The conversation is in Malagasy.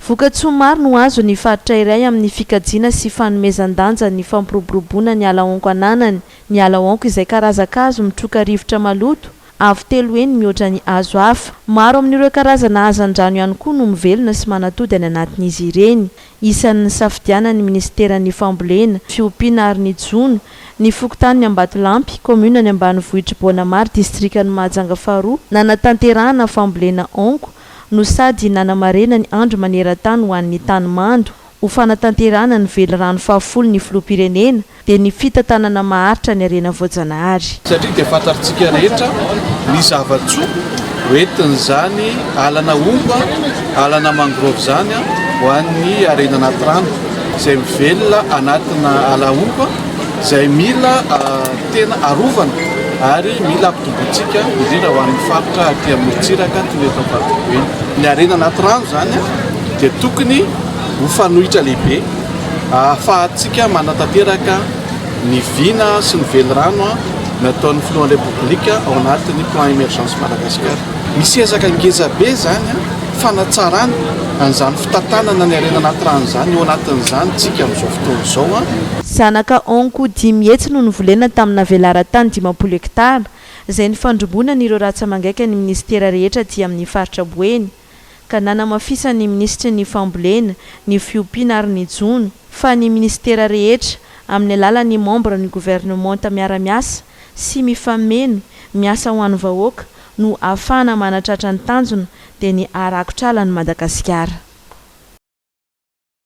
Vokatsoa maro no azo ny faritra iray amin'ny fikajiana sy fanomezan-danja ny fampiroboroboana ny alaonko ananany. Ny alaonko izay karazan-kazo mitroka rivotra maloto avy telo eny mihoatra ny hazo hafa. Maro amin'ireo karazana hazan-drano ihany koa no mivelona sy manatody any anatin'izy ireny. Isan'ny safidianan'ny ministeran'ny fambolena, fiompiana ary ny jona ny fokontany Ambatolampy, commune ny ambanivohitra Bonamary, distrikan'ny Mahajanga faharoa, nanatanterahana fambolena onko no sady nanamarena ny andro maneran-tany ho an'ny tanimando ho fanatanterahana ny velirano fahafolo ny filoham-pirenena dia ny fitantanana maharitra ny Harena Voajanahary. Satria dia fantatritsika rehetra ny zava-tsoa hoentin'izany alana omba, alana mangrove zany ho an'ny Harena anaty rano izay mivelona anatina ala omba izay mila tena arovana ary mila ampitobotsika indrindra ho an'ny faritra aty amin'ny Morontsiraka toy ny eto Ambatobe. Ny Harena anaty rano zany dia tokony ho fanohitra lehibe ahafahantsika manatanteraka ny vina sy ny velirano nataon'ny filohan'ny Repoblika ao anatin'ny plan émergence Madagasikara. Misy ezaka ngeza be zany fanatsarana an'izany fitantanana ny Harena anaty rano zany ao anatin'izany tsika amin'izao fotoana izao. Zanaka onko 10 hetsy no novolena tamina velaran-tany 20 hektara izay nifandrombona n'ireo ratsa-mangaika ny ministera rehetra aty amin'ny faritra Boeny ka nanamafisa ny ministry ny fambolena, ny fiompiana ary ny jona fa ny ministera rehetra amin'ny alalan'ny membre ny gouvernement miara-miasa sy mifameno miasa ho an'ny vahoaka no ahafahana manatratra ny tanjona dia ny arakotrala ny Madagasikara.